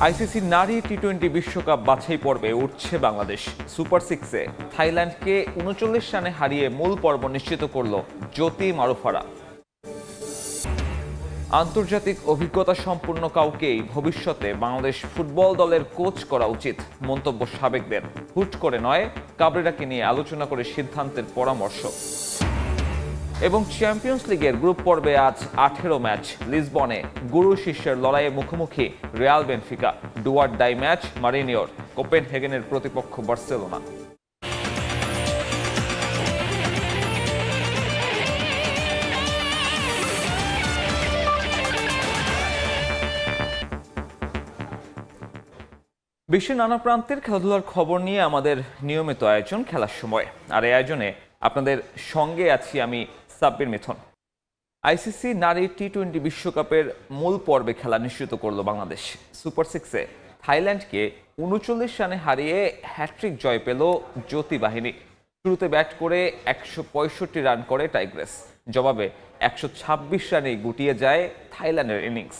ICC নারী টি-20 বিশ্বকাপ বাছাই পর্বে উঠছে বাংলাদেশ। সুপার সিক্সে থাইল্যান্ডকে ৩৯ রানে হারিয়ে মূল পর্ব নিশ্চিত করল জ্যোতি মারুফারা। আন্তর্জাতিক অভিজ্ঞতা সম্পন্ন কাউকেই ভবিষ্যতে বাংলাদেশ ফুটবল দলের কোচ করা উচিত, মন্তব্য সাবেকদের। হুট করে নয়, কাবরেরাকে নিয়ে আলোচনা করে সিদ্ধান্তের পরামর্শ। এবং চ্যাম্পিয়ন্স লিগের গ্রুপ পর্বে আজ ১৮ ম্যাচ। লিসবনে গুরু শিষ্যের লড়াইয়ে মুখোমুখি Real Benfica. Do or die match মারিনিওর, কোপেনহেগেনের প্রতিপক্ষ বার্সেলোনা। বিশ্বের নানা প্রান্তের খেলাধুলার খবর নিয়ে আমাদের নিয়মিত আয়োজন খেলার সময়। আর এই আয়োজনে আপনাদের সঙ্গে আছি আমি সাব্বির মিথুন। আইসিসি নারী টি-20 বিশ্বকাপের মূল পর্বে খেলা নিশ্চিত করল বাংলাদেশ। সুপার সিক্সে থাইল্যান্ডকে ৩৯ রানে হারিয়ে হ্যাট্রিক জয় পেল জ্যোতি বাহিনী। শুরুতে ব্যাট করে ১৬৫ রান করে টাইগ্রেস, জবাবে ১২৬ রানেই গুটিয়ে যায় থাইল্যান্ডের ইনিংস।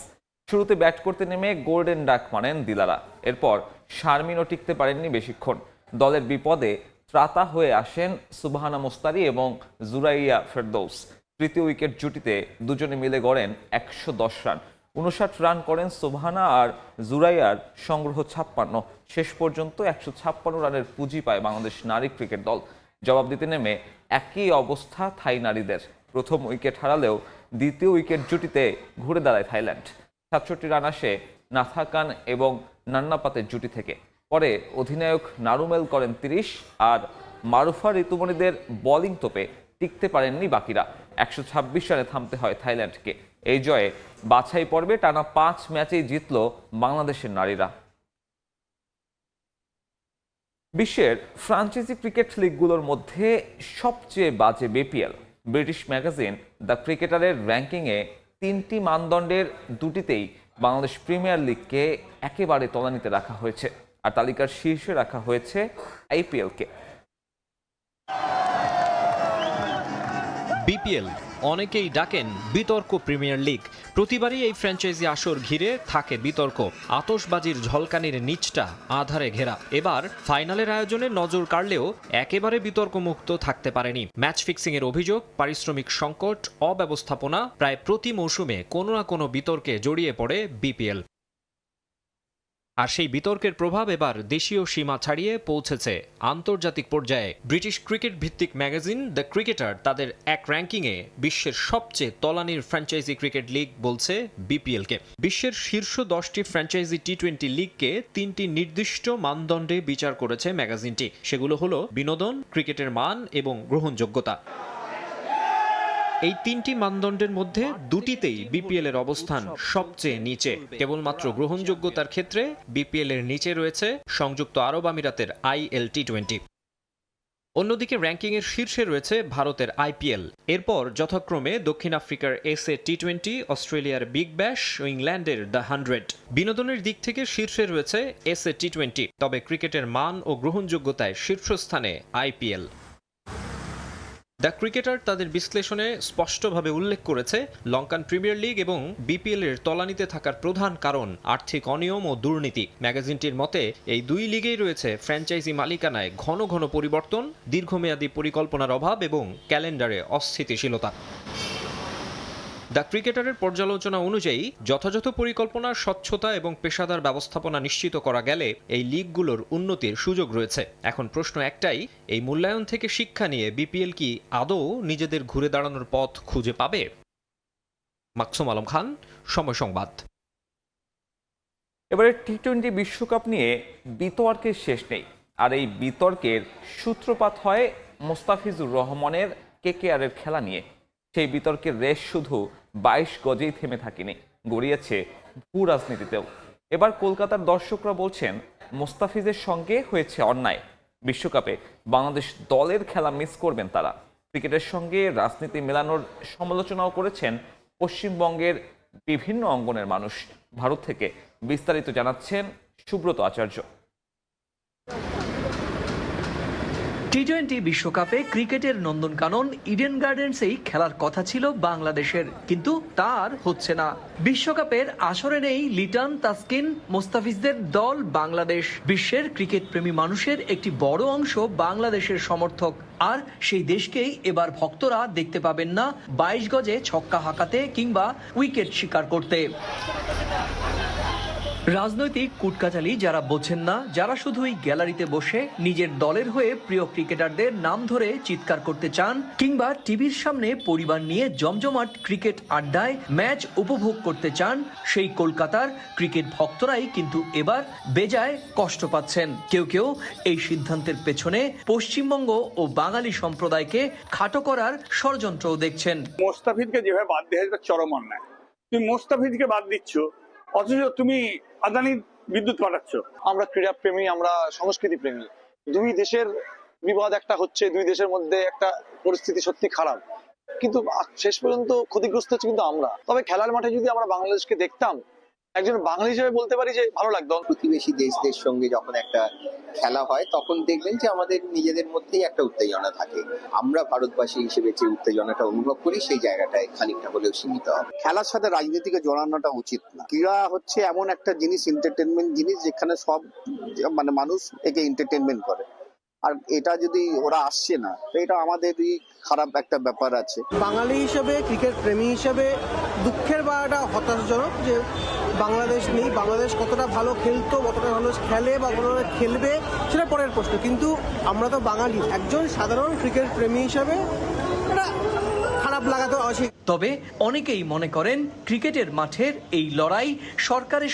শুরুতে ব্যাট করতে নেমে গোল্ডেন ডাক মানেন দিলারা। এরপর শারমিনও টিকতে পারেননি বেশিক্ষণ। দলের বিপদে ত্রাতা হয়ে আসেন সুবহানা মুস্তারি এবং জুরাইয়া ফেরদৌস। তৃতীয় উইকেট জুটিতে দুজনে মিলে গড়েন ১১০ রান। ৫৯ রান করেন সুবহানা, আর জুরাইয়ার সংগ্রহ ৫৬। শেষ পর্যন্ত ১৫৬ রানের পুঁজি পায় বাংলাদেশ নারী ক্রিকেট দল। জবাব দিতে নেমে একই অবস্থা থাই নারীদের। প্রথম উইকেট হারালেও দ্বিতীয় উইকেট জুটিতে ঘুরে দাঁড়ায় থাইল্যান্ড। ৬৭ রান আসে নাথাকান এবং নান্নাপাতের জুটি থেকে। পরে অধিনায়ক নারুমেল করেন ৩০, আর মারুফা ঋতুমণিদের বোলিং তোপে টিকতে পারেননি বাকিরা। ১২৬ রানে থামতে হয় থাইল্যান্ডকে। এই জয়ে বাছাই পর্বে টানা ৫ ম্যাচেই জিতল বাংলাদেশের নারীরা। বিশ্বের ফ্রাঞ্চাইজি ক্রিকেট লিগগুলোর মধ্যে সবচেয়ে বাজে বিপিএল। ব্রিটিশ ম্যাগাজিন দ্য ক্রিকেটারের র্যাঙ্কিংয়ে ৩টি মানদণ্ডের দুটিতেই বাংলাদেশ প্রিমিয়ার লিগকে একেবারে তলানিতে রাখা হয়েছে, আর তালিকার শীর্ষে রাখা হয়েছে আইপিএলকে। বিপিএল অনেকেই ডাকেন বিতর্ক প্রিমিয়ার লিগ। প্রতিবারই এই ফ্র্যাঞ্চাইজি আসর ঘিরে থাকে বিতর্ক। আতশবাজির ঝলকানির নিচটা আধারে ঘেরা। এবার ফাইনালের আয়োজনে নজর কাড়লেও একেবারে বিতর্কমুক্ত থাকতে পারেনি। ম্যাচ ফিক্সিং এর অভিযোগ, পারিশ্রমিক সংকট, অব্যবস্থাপনা, প্রায় প্রতি মৌসুমে কোনো না কোনো বিতর্কে জড়িয়ে পড়ে বিপিএল। আর সেই বিতর্কের প্রভাব এবার দেশীয় সীমা ছাড়িয়ে পৌঁছেছে আন্তর্জাতিক পর্যায়ে। ব্রিটিশ ক্রিকেট ভিত্তিক ম্যাগাজিন দ্য ক্রিকেটার তাদের এক র্যাঙ্কিংয়ে বিশ্বের সবচেয়ে তলানির ফ্র্যাঞ্চাইজি ক্রিকেট লিগ বলছে বিপিএলকে। বিশ্বের শীর্ষ 10টি ফ্র্যাঞ্চাইজি টি-20 লিগকে 3টি নির্দিষ্ট মানদণ্ডে বিচার করেছে ম্যাগাজিনটি। সেগুলো হলো বিনোদন, ক্রিকেটের মান এবং গ্রহণযোগ্যতা। এই 3টি মানদণ্ডের মধ্যে দুটিতেই বিপিএল এর অবস্থান সবচেয়ে নিচে। কেবলমাত্র গ্রহণযোগ্যতার ক্ষেত্রে বিপিএল এর নিচে রয়েছে সংযুক্ত আরব আমিরাতের আইএল টি-20। অন্যদিকে র্যাঙ্কিংয়ের শীর্ষে রয়েছে ভারতের আইপিএল। এরপর যথাক্রমে দক্ষিণ আফ্রিকার এসএ টি-20, অস্ট্রেলিয়ার বিগ ব্যাশ ও ইংল্যান্ডের দ্য 100। বিনোদনের দিক থেকে শীর্ষে রয়েছে এসএ টি-20, তবে ক্রিকেটের মান ও গ্রহণযোগ্যতায় শীর্ষস্থানে আইপিএল। দ্য ক্রিকেটার তাদের বিশ্লেষণে স্পষ্টভাবে উল্লেখ করেছে, লঙ্কান প্রিমিয়ার লিগ এবং বিপিএল এর তলানিতে থাকার প্রধান কারণ আর্থিক অনিয়ম ও দুর্নীতি। ম্যাগাজিনটির মতে এই দুই লিগেই রয়েছে ফ্র্যাঞ্চাইজি মালিকানায় ঘন ঘন পরিবর্তন, দীর্ঘমেয়াদী পরিকল্পনার অভাব এবং ক্যালেন্ডারে অস্থিতিশীলতা। দ্য ক্রিকেটারের পর্যালোচনা অনুযায়ী যথাযথ পরিকল্পনা, স্বচ্ছতা এবং পেশাদার ব্যবস্থাপনা নিশ্চিত করা গেলে এই লিগগুলোর উন্নতির সুযোগ রয়েছে। এখন প্রশ্ন একটাই, এই মূল্যায়ন থেকে শিক্ষা নিয়ে বিপিএল কি আদৌ নিজেদের ঘুরে দাঁড়ানোর পথ খুঁজে পাবে? মাকসুম আলম খান, সময় সংবাদ। এবারে টি-20 বিশ্বকাপ নিয়ে বিতর্কের শেষ নেই, আর এই বিতর্কের সূত্রপাত হয় মোস্তাফিজুর রহমানের কেকেআরের খেলা নিয়ে। সেই বিতর্কের রেশ শুধু 22 গজেই থেমে থাকেনি, গড়িয়েছে ভূ রাজনীতিতেও। এবার কলকাতার দর্শকরা বলছেন মোস্তাফিজের সঙ্গে হয়েছে অন্যায়। বিশ্বকাপে বাংলাদেশ দলের খেলা মিস করবেন তারা। ক্রিকেটের সঙ্গে রাজনীতি মেলানোর সমালোচনাও করেছেন পশ্চিমবঙ্গের বিভিন্ন অঙ্গনের মানুষ। ভারত থেকে বিস্তারিত জানাচ্ছেন সুব্রত আচার্য। টি-20 বিশ্বকাপে ক্রিকেটের নন্দনকানন ইডেন গার্ডেন্সেই খেলার কথা ছিল বাংলাদেশের, কিন্তু তার হচ্ছে না। বিশ্বকাপের আসরে নেই লিটন, তাসকিন, মোস্তাফিজদের দল বাংলাদেশ। বিশ্বের ক্রিকেট প্রেমী মানুষের একটি বড় অংশ বাংলাদেশের সমর্থক, আর সেই দেশকেই এবার ভক্তরা দেখতে পাবেন না 22 গজে ছক্কা হাঁকাতে কিংবা উইকেট শিকার করতে। রাজনৈতিক কুটকাচালি যারা বোঝেন না, যারা শুধুই গ্যালারিতে বসে নিজের দলের হয়ে প্রিয় ক্রিকেটারদের নাম ধরে চিৎকার করতে চান, কিংবা টিভির সামনে পরিবার নিয়ে জমজমাট ক্রিকেট আড্ডায় ম্যাচ উপভোগ করতে চান, সেই কলকাতার ক্রিকেট ভক্তরাই কিন্তু এবার বেজায় কষ্ট পাচ্ছেন। কেউ কেউ এই সিদ্ধান্তের পেছনে পশ্চিমবঙ্গ ও বাঙালি সম্প্রদায়কে খাটো করার ষড়যন্ত্রও দেখছেন। মোস্তাফিজকে যেভাবে বাদ দিয়ে চরম অন্যায়। তুমি মোস্তাফিজকে বাদ দিচ্ছ, অথচ তুমি আদানির বিদ্যুৎ পাঠাচ্ছ। আমরা ক্রীড়া প্রেমী, আমরা সংস্কৃতি প্রেমী। দুই দেশের বিবাদ একটা হচ্ছে, দুই দেশের মধ্যে একটা পরিস্থিতি সত্যি খারাপ, কিন্তু শেষ পর্যন্ত ক্ষতিগ্রস্ত হচ্ছে কিন্তু আমরা। তবে খেলার মাঠে যদি আমরা বাংলাদেশকে দেখতাম, একজন বাঙালি হিসেবে বলতে পারি যে ভালো লাগতো। প্রতিবেশী দেশদের সঙ্গে যখন একটা খেলা হয় তখন দেখবেন যে আমাদের নিজেদের মধ্যেই একটা উত্তেজনা থাকে। আমরা ভারতবাসী হিসেবে যে উত্তেজনাটা অনুভব করি সেই জায়গাটায় খানিকটা হলেও সীমিত হবে। খেলার সাথে রাজনীতিকে জড়ানোটা উচিত না। ক্রীড়া হচ্ছে এমন একটা জিনিস, এন্টারটেনমেন্ট জিনিস, যেখানে সব মানে মানুষ একে এন্টারটেনমেন্ট করে। আর এটা যদি ওরা আসছে না, তো এটা আমাদেরই খারাপ একটা ব্যাপার আছে। বাঙালি হিসেবে, ক্রিকেট প্রেমী হিসেবে দুঃখের বা একটা হতাশাজনক যে বাংলাদেশ নেই। বাংলাদেশ কতটা ভালো খেলতো, কতটা ভালো খেলে বা কতটা খেলবে সেটা পরের প্রশ্ন, কিন্তু আমরা তো বাঙালি। একজন সাধারণ ক্রিকেট প্রেমী হিসেবে এটা খারাপ লাগা তো আছে। তবে অনেকেই মনে করেন ক্রিকেটের মাঠের এই লড়াই সরকারে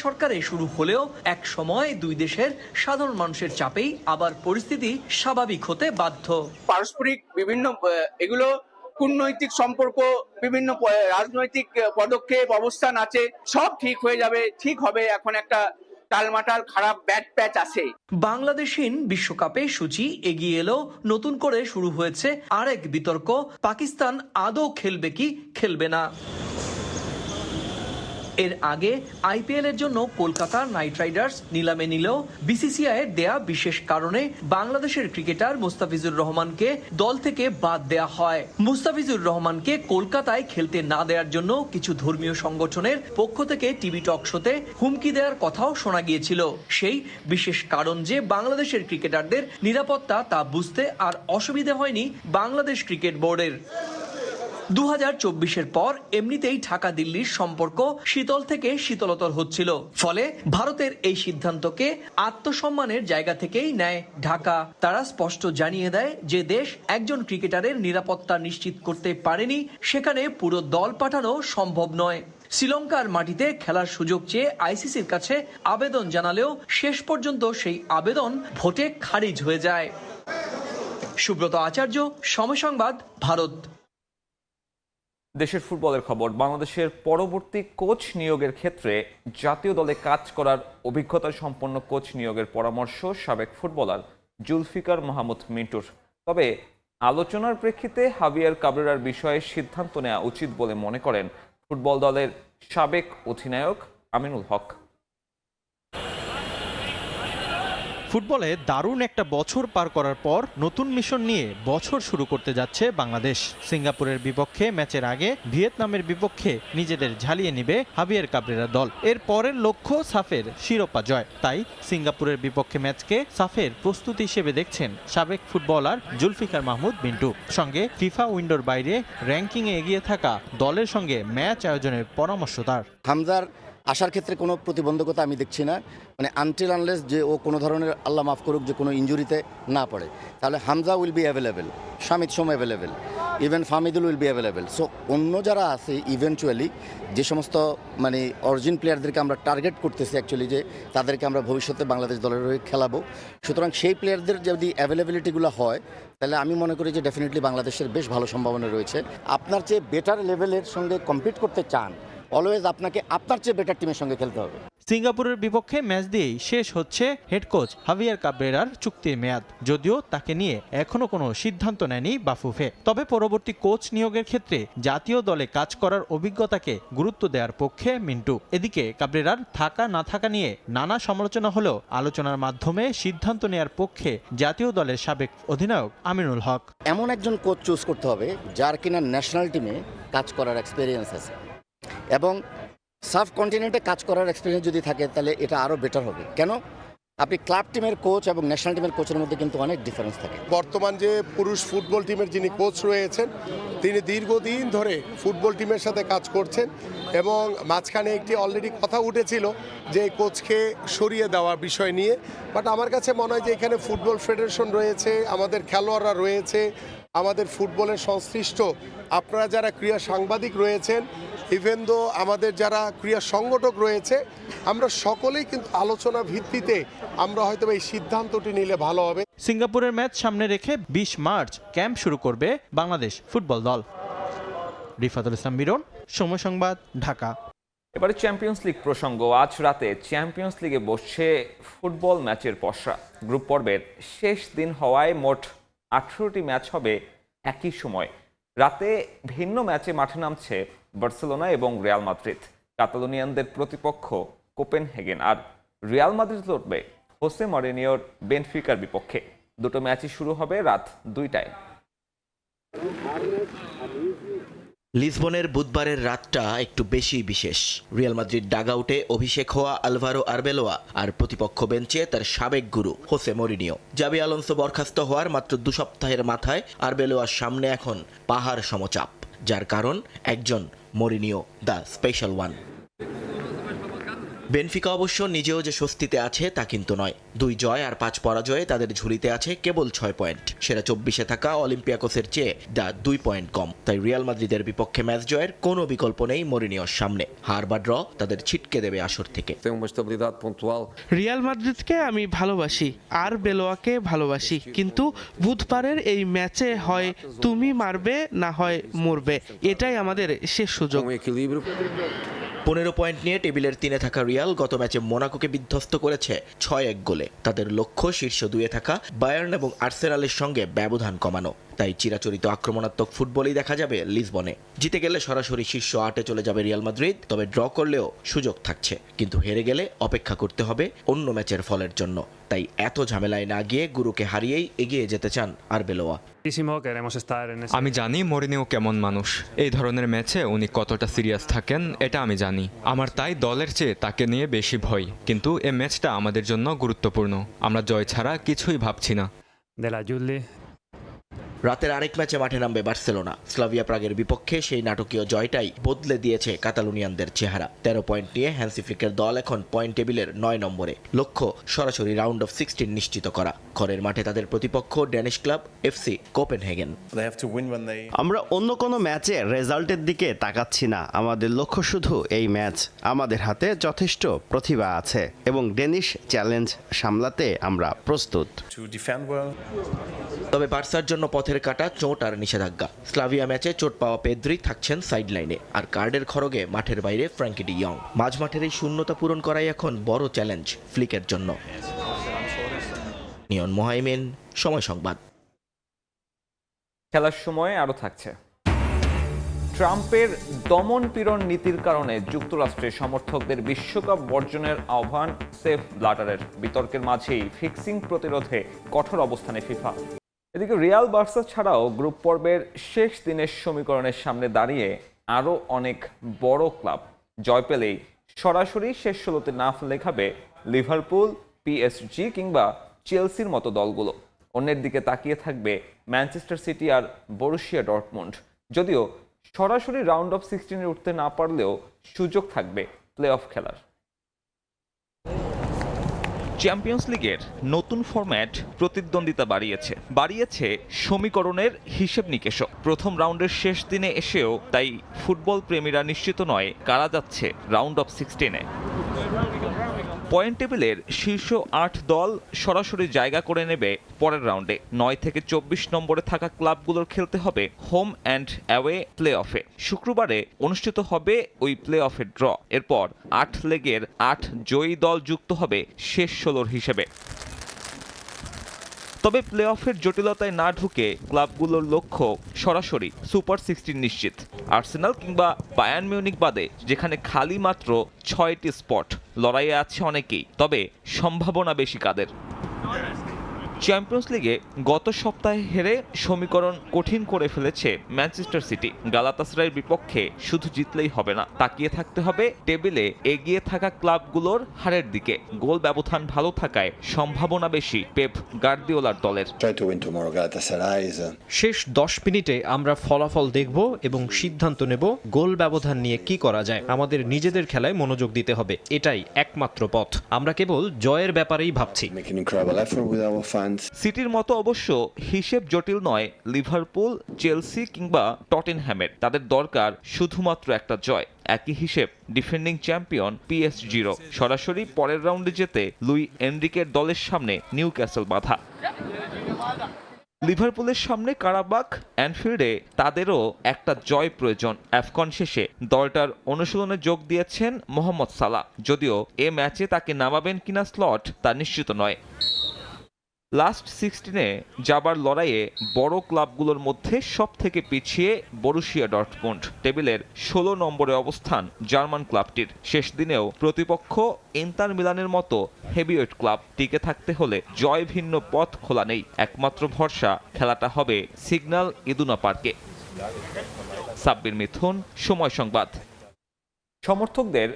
শুরু হলেও এক সময় দুই দেশের সাধারণ মানুষের চাপেই আবার পরিস্থিতি স্বাভাবিক হতে বাধ্য। পারস্পরিক বিভিন্ন এগুলো কূটনৈতিক সম্পর্ক, বিভিন্ন রাজনৈতিক পদক্ষেপ, অবস্থান আছে, সব ঠিক হয়ে যাবে, ঠিক হবে। এখন একটা টালমাটাল খারাপ ব্যাট প্যাচ আছে। বাংলাদেশিন বিশ্বকাপে সূচি এগিয়ে এলো, নতুন করে শুরু হয়েছে আরেক বিতর্ক, পাকিস্তান আদৌ খেলবে কি খেলবে না। এর আগে আইপিএল এর জন্য কলকাতা নাইট রাইডার্স নিলামে নিলেও বিসিসিআই এর দেয়া বিশেষ কারণে বাংলাদেশের ক্রিকেটার মুস্তাফিজুর রহমানকে দল থেকে বাদ দেয়া হয়। মুস্তাফিজুর রহমানকে কলকাতায় খেলতে না দেওয়ার জন্য কিছু ধর্মীয় সংগঠনের পক্ষ থেকে টিভি টক শোতে হুমকি দেওয়ার কথাও শোনা গিয়েছিল। সেই বিশেষ কারণ যে বাংলাদেশের ক্রিকেটারদের নিরাপত্তা, তা বুঝতে আর অসুবিধা হয়নি বাংলাদেশ ক্রিকেট বোর্ডের। 2024-এর পর এমনিতেই ঢাকা দিল্লির সম্পর্ক শীতল থেকে শীতলতর হচ্ছিল, ফলে ভারতের এই সিদ্ধান্তকে আত্মসম্মানের জায়গা থেকেই নেয় ঢাকা। তারা স্পষ্ট জানিয়ে দেয় যে দেশ একজন ক্রিকেটারের নিরাপত্তা নিশ্চিত করতে পারেনি, সেখানে পুরো দল পাঠানো সম্ভব নয়। শ্রীলঙ্কার মাটিতে খেলার সুযোগ চেয়ে আইসিসির কাছে আবেদন জানালেও শেষ পর্যন্ত সেই আবেদন ভোটে খারিজ হয়ে যায়। সুব্রত আচার্য, সময় সংবাদ, ভারত। দেশের ফুটবলের খবর। বাংলাদেশের পরবর্তী কোচ নিয়োগের ক্ষেত্রে জাতীয় দলে কাজ করার অভিজ্ঞতা সম্পন্ন কোচ নিয়োগের পরামর্শ সাবেক ফুটবলার জুলফিকার মাহমুদ মিন্টুর। তবে আলোচনার প্রেক্ষিতে হাভিয়ার কাবরেরার বিষয়ে সিদ্ধান্ত নেওয়া উচিত বলে মনে করেন ফুটবল দলের সাবেক অধিনায়ক আমিনুল হক। ফুটবলে দারুণ একটা বছর পার করার পর নতুন মিশন নিয়ে বছর শুরু করতে যাচ্ছে বাংলাদেশ। সিঙ্গাপুরের বিপক্ষে ম্যাচের আগে ভিয়েতনামের বিপক্ষে নিজেদের ঝালিয়ে নিবে হাভিয়ার কাবরেরা দল। এর পরের লক্ষ্য সাফের শিরোপা জয়। তাই সিঙ্গাপুরের বিপক্ষে ম্যাচকে সাফের প্রস্তুতি হিসেবে দেখছেন সাবেক ফুটবলার জুলফিকার মাহমুদ মিন্টু। সঙ্গে ফিফা উইন্ডোর বাইরে র্যাঙ্কিংয়ে এগিয়ে থাকা দলের সঙ্গে ম্যাচ আয়োজনের পরামর্শ তার। হামজার আসার ক্ষেত্রে কোনো প্রতিবন্ধকতা আমি দেখছি না, মানে আনটিল আনলেস যে ও কোনো ধরনের, আল্লাহ মাফ করুক, যে কোনো ইনজুরিতে না পড়ে, তাহলে Hamza will be available, Shamit Som available, even Fahamedul will be available. So অন্য যারা আছে ইভেনচুয়ালি যে সমস্ত মানে অরিজিন প্লেয়ারদেরকে আমরা টার্গেট করতেছি অ্যাকচুয়ালি, যে তাদেরকে আমরা ভবিষ্যতে বাংলাদেশ দলের হয়ে খেলাবো, সুতরাং সেই প্লেয়ারদের যদি অ্যাভেলেবিলিটিগুলো হয় তাহলে আমি মনে করি যে ডেফিনেটলি বাংলাদেশের বেশ ভালো সম্ভাবনা রয়েছে। আপনার যে বেটার লেভেলের সঙ্গে কম্পিট করতে চান অলওয়েজ আপনাকে আপনার চেয়ে বেটার টিমের সঙ্গে খেলতে হবে। সিঙ্গাপুরের বিপক্ষে ম্যাচ দিয়েই শেষ হচ্ছে হেড কোচ হাভিয়ার কাবরেরার চুক্তির মেয়াদ, যদিও তাকে নিয়ে এখনো কোনো সিদ্ধান্ত নেয়নি বাফুফে। তবে পরবর্তী কোচ নিয়োগের ক্ষেত্রে জাতীয় দলে কাজ করার অভিজ্ঞতাকে গুরুত্ব দেওয়ার পক্ষে মিন্টু। এদিকে কাবরেরার থাকা না থাকা নিয়ে নানা সমালোচনা হলেও আলোচনার মাধ্যমে সিদ্ধান্ত নেওয়ার পক্ষে জাতীয় দলের সাবেক অধিনায়ক আমিনুল হক। এমন একজন কোচ চুজ করতে হবে যার কিনা ন্যাশনাল টিমে কাজ করার এক্সপিরিয়েন্স আছে, এবং সাব কন্টিনেন্টে কাজ করার এক্সপিরিয়েন্স যদি থাকে তাহলে এটা আরও বেটার হবে। কেন? আপনি ক্লাব টিমের কোচ এবং ন্যাশনাল টিমের কোচের মধ্যে কিন্তু অনেক ডিফারেন্স থাকে। বর্তমান যে পুরুষ ফুটবল টিমের যিনি কোচ রয়েছেন তিনি দীর্ঘদিন ধরে ফুটবল টিমের সাথে কাজ করছেন, এবং মাঝখানে একটি অলরেডি কথা উঠেছিল যে কোচকে সরিয়ে দেওয়ার বিষয় নিয়ে। বাট আমার কাছে মনে হয় যে এখানে ফুটবল ফেডারেশন রয়েছে, আমাদের খেলোয়াড়রা রয়েছে, আমাদের ফুটবলের সংশ্লিষ্ট আপনারা যারা ক্রীড়া সাংবাদিক রয়েছেন, ইভেন দো আমাদের যারা ক্রীড়া সংগঠক রয়েছে, আমরা সকলেই কিন্তু আলোচনা ভিত্তিতে আমরা হয়তো এই সিদ্ধান্তটি নিলে ভালো হবে। সিঙ্গাপুরের ম্যাচ সামনে রেখে 20 মার্চ ক্যাম্প শুরু করবে বাংলাদেশ ফুটবল দল। রিফাতুল ইসলাম মিরন, সময় সংবাদ, ঢাকা। এবারে চ্যাম্পিয়ন্স লিগ প্রসঙ্গ। আজ রাতে চ্যাম্পিয়ন্স লিগে বসছে ফুটবল ম্যাচের পসরা। গ্রুপ পর্বের শেষ দিন হওয়ায় মোট 18টি ম্যাচ হবে একই সময়। রাতে ভিন্ন ম্যাচে মাঠে নামছে বার্সেলোনা এবং রিয়াল মাদ্রিদ। কাতালোনিয়ানদের প্রতিপক্ষ কোপেনহেগেন, আর রিয়াল মাদ্রিদ লড়বে হোসে মরিনিওর বেনফিকার বিপক্ষে। দুটো ম্যাচই শুরু হবে রাত 2টায়। লিসবনের বুধবারের রাতটা একটু বেশি বিশেষ। রিয়াল মাদ্রিদ ডাগআউটে অভিষেক হওয়া আলভারো আরবেলোয়া আর প্রতিপক্ষ বেঞ্চে তার সাবেক গুরু হোসে মরিনিও। জাবি আলোনসো বরখাস্ত হওয়ার মাত্র 2 সপ্তাহের মাথায় আরবেলোয়ার সামনে এখন পাহাড় সমচাপ, যার কারণ একজন Mourinho, the special one. Benfica অবশ্য নিজেও যে স্বস্তিতে আছে তা কিন্তু নয়। 2 জয় আর 5 পরাজয়ে তাদের ঝুলিতে আছে কেবল 6 পয়েন্ট। সেরা 24-এ থাকা অলিম্পিয়াকোসের চেয়ে 2 পয়েন্ট কম। তাই রিয়াল মাদ্রিদের বিপক্ষে ম্যাচ জয়ের কোনো বিকল্প নেই মরিনিওর সামনে। হার বা ড্র তাদের ছিটকে দেবে আসর থেকে। রিয়াল মাদ্রিদকে আমি ভালোবাসি আর বেলোয়াকে ভালোবাসি, কিন্তু বুধবারের এই ম্যাচে হয় তুমি মারবে না হয় মরবে, এটাই আমাদের শেষ সুযোগ। 15 পয়েন্ট নিয়ে টেবিলের 3-এ থাকা রিয়াল গত ম্যাচে মোনাকোকে বিধ্বস্ত করেছে 6-1 গোলে। তাদের লক্ষ্য শীর্ষ 2-এ থাকা বায়ার্ন এবং আর্সেনালের সঙ্গে ব্যবধান কমানো। তাই চিরাচরিত আক্রমণাত্মক ফুটবলই দেখা যাবে লিসবনে। জিতে গেলে সরাসরি শীর্ষ 8-এ চলে যাবে রিয়াল মাদ্রিদ, তবে ড্র করলেও সুযোগ থাকছে। কিন্তু হেরে গেলে অপেক্ষা করতে হবে অন্য ম্যাচের ফলের জন্য। তাই এত ঝামেলায় না গিয়ে গুরুকে হারিয়েই এগিয়ে যেতে চান আরবেলোয়া। আমি জানি মরিনিও কেমন মানুষ। এই ধরনের ম্যাচে উনি কতটা সিরিয়াস থাকেন এটা আমি জানি। আমার তাই দলের চেয়ে তাকে নিয়ে বেশি ভয়। কিন্তু এই ম্যাচটা আমাদের জন্য গুরুত্বপূর্ণ। আমরা জয় ছাড়া কিছুই ভাবছি না। রাতের আরেক ম্যাচে মাঠে নামবে বার্সেলোনা। স্লাভিয়া প্রাগের বিপক্ষে সেই নাটকীয় জয়টাই বদলে দিয়েছে কাতালুনিয়ানদের চেহারা। 13 পয়েন্ট নিয়ে হ্যান্সি ফ্লিকের দল এখন পয়েন্ট টেবিলের 9 নম্বরে। লক্ষ্য সরাসরি রাউন্ড অফ 16 নিশ্চিত করা। ঘরের মাঠে তাদের প্রতিপক্ষ ড্যানিশ ক্লাব এফসি কোপেনহেগেন। আমরা অন্য কোনো ম্যাচের রেজাল্টের দিকে তাকাচ্ছি না। আমাদের লক্ষ্য শুধু এই ম্যাচ। আমাদের হাতে যথেষ্ট প্রতিভা আছে এবং ডেনিশ চ্যালেঞ্জ সামলাতে আমরা প্রস্তুত। তবে বার্সার জন্য পথের কাটা চোট আর নিষেধাজ্ঞা। স্লাভিয়া ম্যাচে চোট পাওয়া পেদ্রি থাকছেন সাইডলাইনে, আর কার্ডের খড়গে মাঠের বাইরে ফ্র্যাঙ্কি ডি ইয়ং। মাঝমাঠের এই শূন্যতা পূরণ করাই এখন বড় চ্যালেঞ্জ ফ্লিকের জন্য। নিয়ন মোহাইমিন, সময় সংবাদ। খেলার সময় আরও থাকছে। ট্রাম্পের দমন পীড়ন নীতির কারণে যুক্তরাষ্ট্রের সমর্থকদের বিশ্বকাপ বর্জনের আহ্বান সেফ ব্লাটারের। বিতর্কের মাঝেই ফিক্সিং প্রতিরোধে কঠোর অবস্থানে ফিফা। এদিকে রিয়াল বার্সা ছাড়াও গ্রুপ পর্বের শেষ দিনের সমীকরণের সামনে দাঁড়িয়ে আরও অনেক বড় ক্লাব। জয় পেলেই সরাসরি শেষ 16তে নাম লেখাবে লিভারপুল, পিএসজি কিংবা চেলসির মতো দলগুলো। অন্যের দিকে তাকিয়ে থাকবে ম্যানচেস্টার সিটি আর বরুশিয়া ডর্টমুন্ড। যদিও সরাসরি রাউন্ড অফ 16-এ উঠতে না পারলেও সুযোগ থাকবে প্লে অফ খেলার। চ্যাম্পিয়ন্স লিগের নতুন ফরম্যাট প্রতিদ্বন্দ্বিতা বাড়িয়েছে সমীকরণের হিসেব নিকেশও। প্রথম রাউন্ডের শেষ দিনে এসেও তাই ফুটবল প্রেমীরা নিশ্চিত নয় কারা যাচ্ছে রাউন্ড অফ 16-এ। পয়েন্ট টেবিলের শীর্ষ ৮ দল সরাসরি জায়গা করে নেবে পরের রাউন্ডে। ৯ থেকে ২৪ নম্বরে থাকা ক্লাবগুলোর খেলতে হবে হোম অ্যান্ড অ্যাওয়ে প্লে অফে। শুক্রবারে অনুষ্ঠিত হবে ওই প্লে অফের ড্র। এরপর ৮ লেগের ৮ জয়ী দল যুক্ত হবে শেষ ১৬ হিসেবে। তবে প্লে অফের জটিলতায় না ঢুকে ক্লাবগুলোর লক্ষ্য সরাসরি সুপার 16 নিশ্চিত। আর্সেনাল কিংবা বায়ার্ন মিউনিখ বাদে যেখানে খালি মাত্র ৬টি স্পট, লড়াইয়ে আছে অনেকেই, তবে সম্ভাবনা বেশি কাদের। চ্যাম্পিয়ন্স লিগে গত সপ্তাহে হেরে সমীকরণ কঠিন করে ফেলেছে ম্যানচেস্টার সিটি। গালাতাসারাইয়ের বিপক্ষে শুধু জিতলেই হবে না, তাকিয়ে থাকতে হবে টেবিলে এগিয়ে থাকা ক্লাবগুলোর হারের দিকে। গোল ব্যবধান ভালো থাকায় সম্ভাবনা বেশি পেপ গার্দিওলার দলের। শেষ ১০ মিনিটে আমরা ফলাফল দেখব এবং সিদ্ধান্ত নেব গোল ব্যবধান নিয়ে কি করা যায়। আমাদের নিজেদের খেলায় মনোযোগ দিতে হবে, এটাই একমাত্র পথ। আমরা কেবল জয়ের ব্যাপারেই ভাবছি। সিটির মতো অবশ্য হিসেব জটিল নয় লিভারপুল, চেলসি কিংবা টটেনহ্যামের। তাদের দরকার শুধুমাত্র একটা জয়। একই হিসেব ডিফেন্ডিং চ্যাম্পিয়ন পিএসজিরও। সরাসরি পরের রাউন্ডে যেতে লুই এনরিকের দলের সামনে নিউক্যাসল বাধা। লিভারপুলের সামনে কারাবাখ, অ্যানফিল্ডে তাদেরও একটা জয় প্রয়োজন। আফকন শেষে দলটার অনুশীলনে যোগ দিয়েছেন মোহাম্মদ সালাহ, যদিও এ ম্যাচে তাকে নামাবেন কিনা স্লট তা নিশ্চিত নয়। লাস্ট 16-এ যাবার লড়াইয়ে বড় ক্লাবগুলোর মধ্যে সব থেকে পিছিয়ে বরুশিয়া ডর্টমুন্ড। টেবিলের ১৬ নম্বরে অবস্থান জার্মান ক্লাবটির। শেষ দিনেও প্রতিপক্ষ ইন্টার মিলানের মতো হেভিওয়েট ক্লাব। টিকে থাকতে হলে জয় ভিন্ন পথ খোলা নেই। একমাত্র ভরসা খেলাটা হবে সিগন্যাল ইদুনা পার্কে। সাব্বির মিথুন, সময় সংবাদ। সমর্থকদের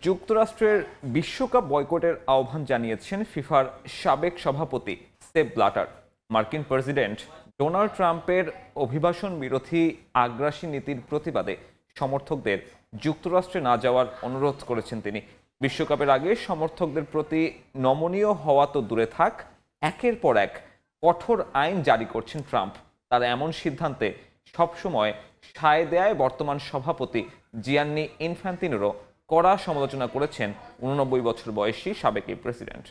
যুক্তরাষ্ট্রের বিশ্বকাপ বয়কটের আহ্বান জানিয়েছেন ফিফার সাবেক সভাপতি সেপ ব্লাটার। মার্কিন প্রেসিডেন্ট ডোনাল্ড ট্রাম্পের অভিবাসন বিরোধী আগ্রাসী নীতির প্রতিবাদে সমর্থকদের যুক্তরাষ্ট্রে না যাওয়ার অনুরোধ করেছেন তিনি। বিশ্বকাপের আগে সমর্থকদের প্রতি নমনীয় হওয়া তো দূরে থাক, একের পর এক কঠোর আইন জারি করছেন ট্রাম্প। তার এমন সিদ্ধান্তে সবসময় সায় দেয় বর্তমান সভাপতি জিয়ান্নি ইনফ্যান্তিনোরও কড়া সমালোচনা করেছেন ৮৯ বছর বয়সী সাবেক প্রেসিডেন্ট।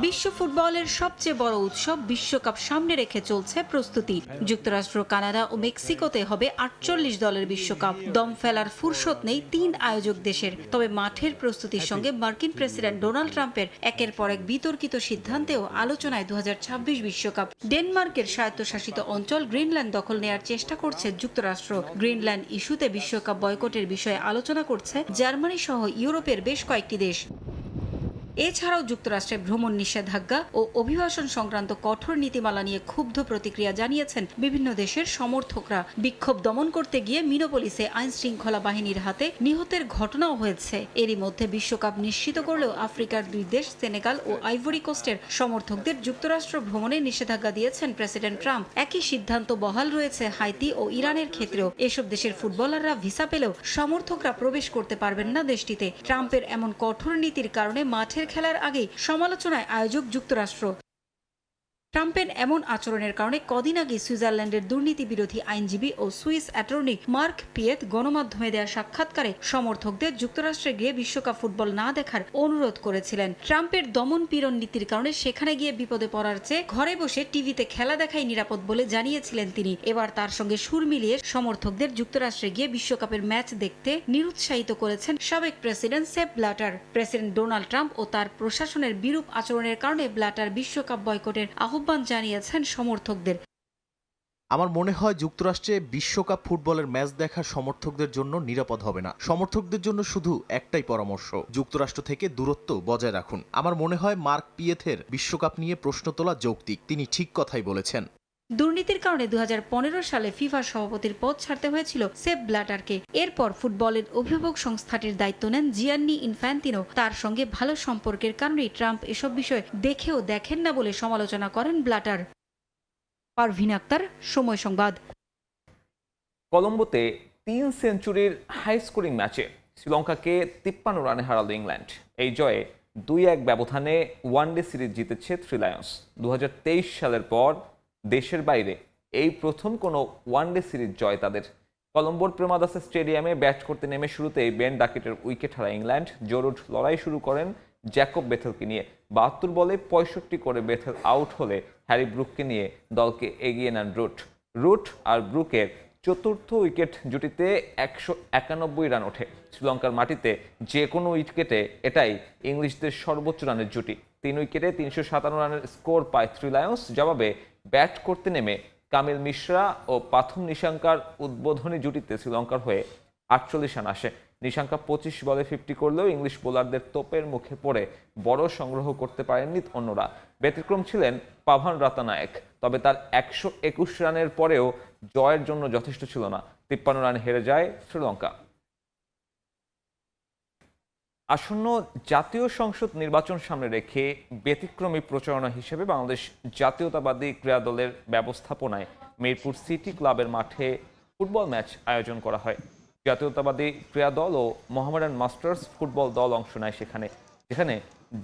বিশ্ব ফুটবলের সবচেয়ে বড় উৎসব বিশ্বকাপ সামনে রেখে চলছে প্রস্তুতি। যুক্তরাষ্ট্র, কানাডা ও মেক্সিকোতে হবে ৪৮ দলের বিশ্বকাপ। দম ফেলার ফুরসত নেই ৩ আয়োজক দেশের। তবে মাঠের প্রস্তুতির সঙ্গে মার্কিন প্রেসিডেন্ট ডোনাল্ড ট্রাম্পের একের পর এক বিতর্কিত সিদ্ধান্তেও আলোচনায় ২০২৬ বিশ্বকাপ। ডেনমার্কের স্বায়ত্তশাসিত অঞ্চল গ্রিনল্যান্ড দখল নেয়ার চেষ্টা করছে যুক্তরাষ্ট্র। গ্রিনল্যান্ড ইস্যুতে বিশ্বকাপ বয়কটের বিষয়ে আলোচনা করছে জার্মানি সহ ইউরোপের বেশ কয়েকটি দেশ। এছাড়াও যুক্তরাষ্ট্রে ভ্রমণ নিষেধাজ্ঞা ও অভিবাসন সংক্রান্ত কঠোর নীতিমালা নিয়ে ক্ষুব্ধ প্রতিক্রিয়া জানিয়েছেন বিভিন্ন দেশের সমর্থকরা। বিক্ষোভ দমন করতে গিয়ে মিনোপলিসে আইন শৃঙ্খলা বাহিনীর হাতে নিহতের ঘটনাও হয়েছে। এরই মধ্যে বিশ্বকাপ নিশ্চিত করলেও আফ্রিকার ২ দেশ সেনেগাল ও আইভরি কোস্টের সমর্থকদের যুক্তরাষ্ট্র ভ্রমণে নিষেধাজ্ঞা দিয়েছেন প্রেসিডেন্ট ট্রাম্প। একই সিদ্ধান্ত বহাল রয়েছে হাইতি ও ইরানের ক্ষেত্রেও। এসব দেশের ফুটবলাররা ভিসা পেলেও সমর্থকরা প্রবেশ করতে পারবেন না দেশটিতে। ট্রাম্পের এমন কঠোর নীতির কারণে মাঠের খেলার আগেই সমালোচনায় আয়োজক যুক্তরাষ্ট্র। ট্রাম্পের এমন আচরণের কারণে কদিন আগে সুইজারল্যান্ডের দুর্নীতি বিরোধী আইনজীবী ও সুইস অ্যাটর্নি মার্ক পিয়েত গণমাধ্যমে দেওয়া সাক্ষাৎকারে সমর্থকদের যুক্তরাষ্ট্রে গিয়ে বিশ্বকাপ ফুটবল না দেখার অনুরোধ করেছিলেন। ট্রাম্পের দমন পীড়ন নীতির কারণে সেখানে গিয়ে বিপদে পড়ার চেয়ে ঘরে বসে টিভিতে খেলা দেখাই নিরাপদ বলে জানিয়েছিলেন তিনি। এবার তার সঙ্গে সুর মিলিয়ে সমর্থকদের যুক্তরাষ্ট্রে গিয়ে বিশ্বকাপের ম্যাচ দেখতে নিরুৎসাহিত করেছেন সাবেক president Sepp Blatter. President Donald Trump ও তার প্রশাসনের বিরূপ আচরণের কারণে ব্লাটার বিশ্বকাপ বয়কটের আহ্বান জানিয়েছেন সমর্থকদের। আমার মনে হয় যুক্তরাষ্ট্রে বিশ্বকাপ ফুটবলের ম্যাচ দেখা সমর্থকদের জন্য নিরাপদ হবে না। সমর্থকদের জন্য শুধু একটাই পরামর্শ, যুক্তরাষ্ট্র থেকে দূরত্ব বজায় রাখুন। আমার মনে হয় মার্ক পিয়েথের বিশ্বকাপ নিয়ে প্রশ্ন তোলা যৌক্তিক, তিনি ঠিক কথাই বলেছেন। দুর্নীতির কারণে ২০১৫ সালে ফিফার সভাপতির পদ ছাড়তে হয়েছিল সেপ ব্লাটারকে। এরপর ফুটবলের অভিভাবক সংস্থাটির দায়িত্ব নেন জিয়ান্নি ইনফ্যান্তিনো। তার সঙ্গে ভালো সম্পর্কের কারণেই ট্রাম্প এসব বিষয় দেখেও দেখেন না বলে সমালোচনা করেন ব্লাটার। পারভিন আক্তার, সময় সংবাদ। কলম্বোতে ৩ সেঞ্চুরির হাই স্কোরিং ম্যাচে শ্রীলঙ্কাকে ৫৩ রানে হারালো ইংল্যান্ড। এই জয়ে ২-১ ব্যবধানে ওয়ানডে সিরিজ জিতেছে থ্রি লায়ন্স। ২০২৩ সালের পর দেশের বাইরে এই প্রথম কোনো ওয়ানডে সিরিজ জয় তাদের। কলম্বোর প্রেমাদাসা স্টেডিয়ামে ব্যাট করতে নেমে শুরুতেই বেন ডাকেটের উইকেট হারায় ইংল্যান্ড। জোরুট লড়াই শুরু করেন জ্যাকব বেথেলকে নিয়ে। 72 বলে 65 করে বেথেল আউট হলে হ্যারি ব্রুককে নিয়ে দলকে এগিয়ে নেন রুট আর ব্রুকের চতুর্থ উইকেট জুটিতে 191 রান ওঠে। শ্রীলঙ্কার মাটিতে যে কোনো উইকেটে এটাই ইংলিশদের সর্বোচ্চ রানের জুটি। 3 উইকেটে 357 রানের স্কোর পায় থ্রি লায়ন্স। জবাবে ব্যাট করতে নেমে কামিল মিশ্রা ও পাথম নিশাঙ্কার উদ্বোধনী জুটিতে শ্রীলঙ্কার হয়ে 48 রান আসে। নিশাঙ্কা 25 বলে 50 করলেও ইংলিশ বোলারদের তোপের মুখে পড়ে বড় সংগ্রহ করতে পারেননি অন্যরা। ব্যতিক্রম ছিলেন পাভান রাতানায়েক, তবে তার 121 রানের পরেও জয়ের জন্য যথেষ্ট ছিল না। 53 রান হেরে যায় শ্রীলঙ্কা। আসন্ন জাতীয় সংসদ নির্বাচন সামনে রেখে ব্যতিক্রমী প্রচারণা হিসেবে বাংলাদেশ জাতীয়তাবাদী ক্রীড়া দলের ব্যবস্থাপনায় মিরপুর সিটি ক্লাবের মাঠে ফুটবল ম্যাচ আয়োজন করা হয়। জাতীয়তাবাদী ক্রীড়া দল ও মোহামেডান মাস্টার্স ফুটবল দল অংশ নেয় যেখানে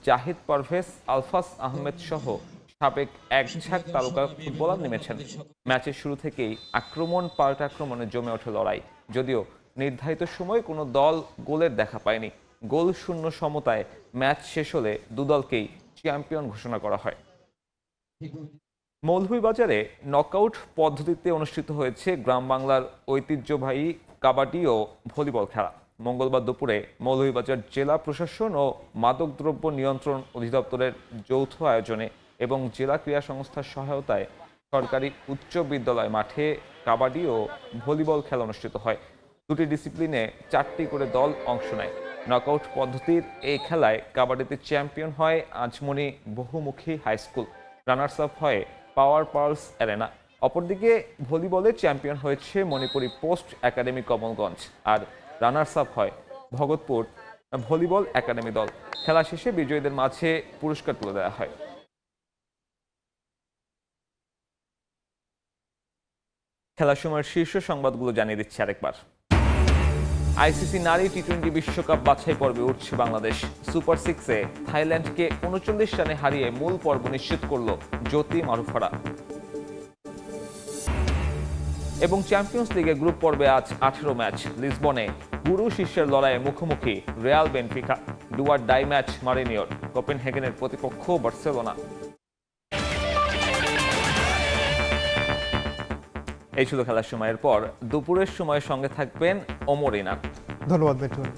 জাহিদ পারভেজ, আলফাস আহমেদ সহ সাবেক এক ঝাঁক তারকা ফুটবলার নেমেছেন। ম্যাচের শুরু থেকেই আক্রমণ পাল্টা আক্রমণে জমে ওঠে লড়াই। যদিও নির্ধারিত সময় কোনো দল গোলের দেখা পায়নি। গোল শূন্য সমতায় ম্যাচ শেষ হলে দুদলকেই চ্যাম্পিয়ন ঘোষণা করা হয়। মৌলভীবাজারে নকআউট পদ্ধতিতে অনুষ্ঠিত হয়েছে গ্রাম বাংলার ঐতিহ্যবাহী কাবাডি ও ভলিবল খেলা। মঙ্গলবার দুপুরে মৌলভীবাজার জেলা প্রশাসন ও মাদকদ্রব্য নিয়ন্ত্রণ অধিদপ্তরের যৌথ আয়োজনে এবং জেলা ক্রীড়া সংস্থার সহায়তায় সরকারি উচ্চ বিদ্যালয় মাঠে কাবাডি ও ভলিবল খেলা অনুষ্ঠিত হয়। দুটি ডিসিপ্লিনে 4টি করে দল অংশ নেয়। নকআউট পদ্ধতির এই খেলায় কাবাডিতে চ্যাম্পিয়ন হয় আজমনি বহুমুখী হাই স্কুল। রানার্স আপ হয় পাওয়ার পার্লস অ্যারেনা। অপরদিকে ভলিবলে চ্যাম্পিয়ন হয়েছে মণিপুরি পোস্ট একাডেমি কমলগঞ্জ, আর রানার্স আপ হয় ভগতপুর ভলিবল একাডেমি দল। খেলা শেষে বিজয়ীদের মাঝে পুরস্কার তুলে দেওয়া হয়। খেলার সময়ের শীর্ষ সংবাদগুলো জানিয়ে দিচ্ছি আরেকবার। আইসিসি নারী টি-20 বিশ্বকাপ বাছাই পর্বে উঠছে বাংলাদেশ। সুপার 6-এ থাইল্যান্ডকে 39 রানে হারিয়ে মূল পর্ব নিশ্চিত করল জ্যোতি মারুফারা। এবং চ্যাম্পিয়ন্স লিগে গ্রুপ পর্বে আজ 18 ম্যাচ। লিসবনে গুরু শিষ্যের লড়াইয়ে মুখোমুখি Real Benfica. Do or die match মারিনিয়র। কোপেনহেগেনের প্রতিপক্ষ বার্সেলোনা। এই ছিল খেলার সময়ের পর দুপুরের সময় সঙ্গে থাকবেন ওমর ইনান। ধন্যবাদ মিঠুন।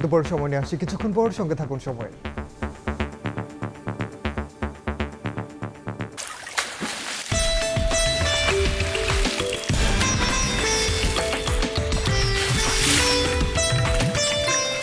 দুপুরের সময় নিয়ে আসছি কিছুক্ষণ পর, সঙ্গে থাকুন সময়।